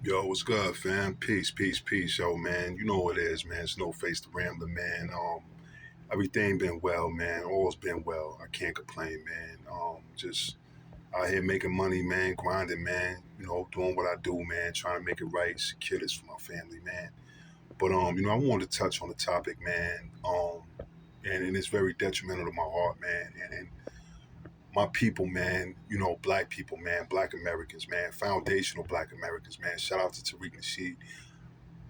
Yo, what's good, fam? Peace, peace, peace, yo, man. You know what it is, man. It's No Face the Rambler, man. Everything been well, man. All's been well. I can't complain, man. Just out here making money, man, grinding, man. Doing what I do, man. Trying to make it right, secure this for my family, man. But I wanted to touch on the topic, man. And it's very detrimental to my heart, man. And my people, man, black people, man, black Americans, man, foundational black Americans, man. Shout out to Tariq Nasheed.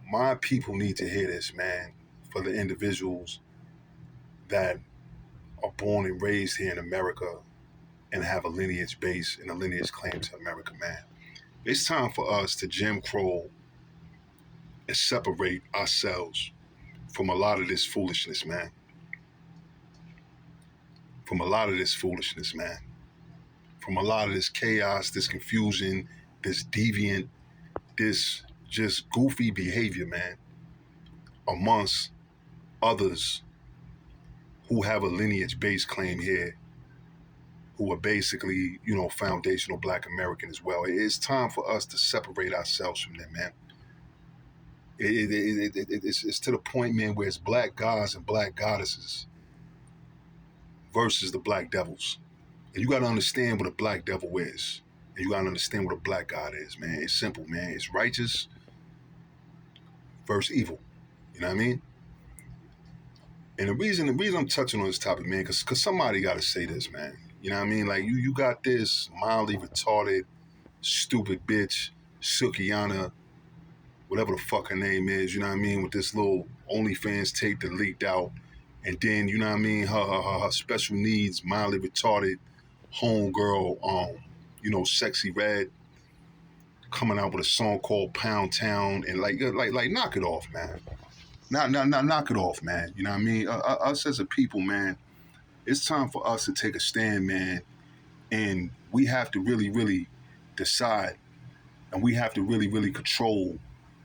My people need to hear this, man, for the individuals that are born and raised here in America and have a lineage base and a lineage claim to America, man. It's time for us to Jim Crow and separate ourselves from a lot of this foolishness, man. From a lot of this foolishness, man. From a lot of this chaos, this confusion, this deviant, this just goofy behavior, man, amongst others who have a lineage-based claim here, who are basically, foundational black American as well. It's time for us to separate ourselves from them, man. It's to the point, man, where it's black gods and black goddesses versus the black devils. And you got to understand what a black devil is. And you got to understand what a black god is, man. It's simple, man. It's righteous versus evil. You know what I mean? And the reason I'm touching on this topic, man, because somebody got to say this, man. You know what I mean? Like, you got this mildly retarded, stupid bitch, Sukiana, whatever the fuck her name is, you know what I mean, with this little OnlyFans tape that leaked out. And then, you know what I mean, her special needs, mildly retarded homegirl, Sexy Red, coming out with a song called Pound Town, and like knock it off, man. Knock it off, man. You know what I mean? Us as a people, man, it's time for us to take a stand, man, and we have to really, really decide, and we have to really, really control,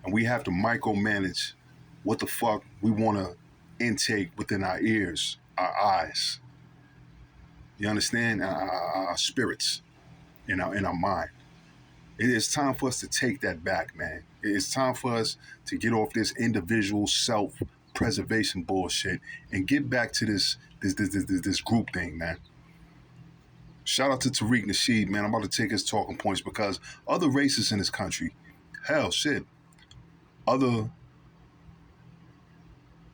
and we have to micromanage what the fuck we want to intake within our ears, our eyes. You understand? Our spirits, in our mind. It is time for us to take that back, man. It is time for us to get off this individual self-preservation bullshit and get back to this group thing, man. Shout out to Tariq Nasheed, man. I'm about to take his talking points because other races in this country, hell, shit, other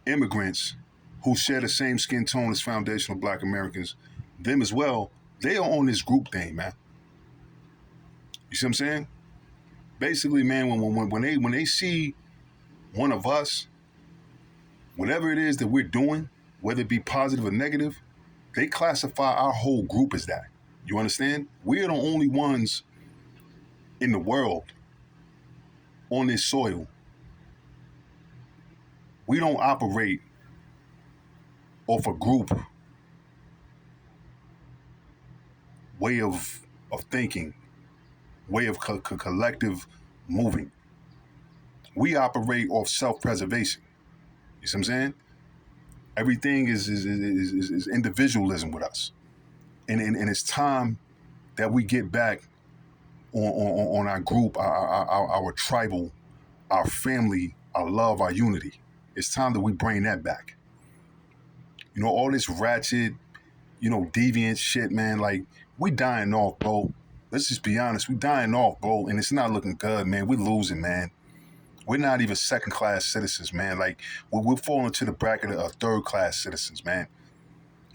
immigrants who share the same skin tone as foundational black Americans, them as well, they are on this group thing, man. You see what I'm saying? Basically, man, when they see one of us, whatever it is that we're doing, whether it be positive or negative, they classify our whole group as that. You understand? We're the only ones in the world on this soil. We don't operate off a group way of thinking, way of collective moving. We operate off self-preservation. You see what I'm saying? Everything is individualism with us. And it's time that we get back on our group, our tribal, our family, our love, our unity. It's time that we bring that back. All this ratchet, deviant shit, man, like, we dying off, bro. Let's just be honest. We dying off, bro, and it's not looking good, man. We're losing, man. We're not even second-class citizens, man. Like, we're falling to the bracket of third-class citizens, man.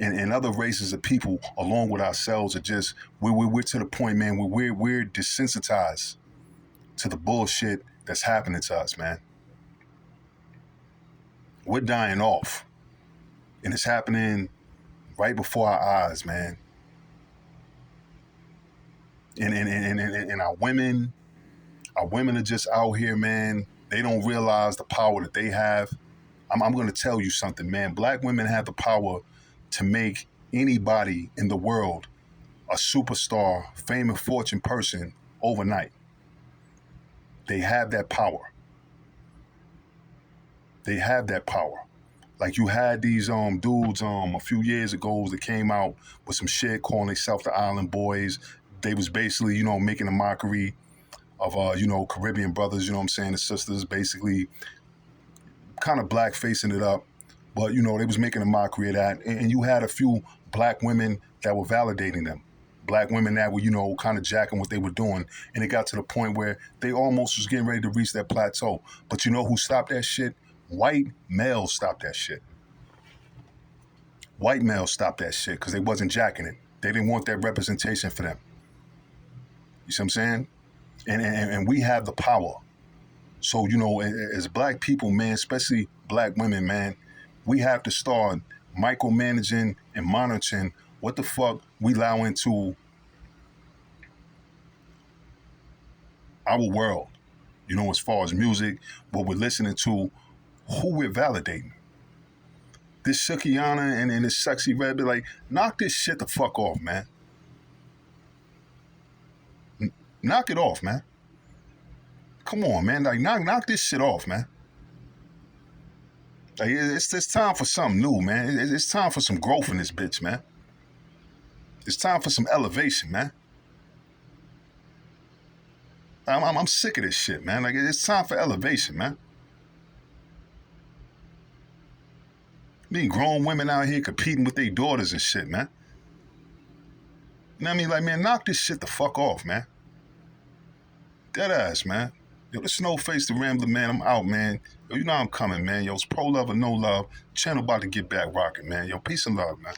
And other races of people, along with ourselves, are just, we're to the point, man, where we're desensitized to the bullshit that's happening to us, man. We're dying off. And it's happening right before our eyes, man. And our women are just out here, man. They don't realize the power that they have. I'm going to tell you something, man. Black women have the power to make anybody in the world a superstar, fame and fortune person overnight. They have that power. They have that power. Like, you had these dudes a few years ago that came out with some shit calling themselves the Island Boys. They was basically, making a mockery Caribbean brothers, you know what I'm saying, the sisters, basically kind of black facing it up. But, they was making a mockery of that. And you had a few black women that were validating them. Black women that were, kind of jacking what they were doing. And it got to the point where they almost was getting ready to reach that plateau. But you know who stopped that shit? White males stopped that shit. White males stopped that shit because they wasn't jacking it. They didn't want that representation for them. You see what I'm saying? And we have the power. So, as black people, man, especially black women, man, we have to start micromanaging and monitoring what the fuck we allow into our world. As far as music, what we're listening to, who we're validating. This Sukihana and this Sexy Red, be like, knock this shit the fuck off, man. Knock it off, man. Come on, man. Like, knock this shit off, man. Like, it's time for something new, man. It's time for some growth in this bitch, man. It's time for some elevation, man. I'm sick of this shit, man. Like, it's time for elevation, man. Being grown women out here competing with their daughters and shit, man. You know what I mean? Like, man, knock this shit the fuck off, man. Dead ass, man. Yo, the Snowface, the Rambler, man. I'm out, man. Yo, I'm coming, man. Yo, it's pro love or no love. Channel about to get back rocking, man. Yo, peace and love, man.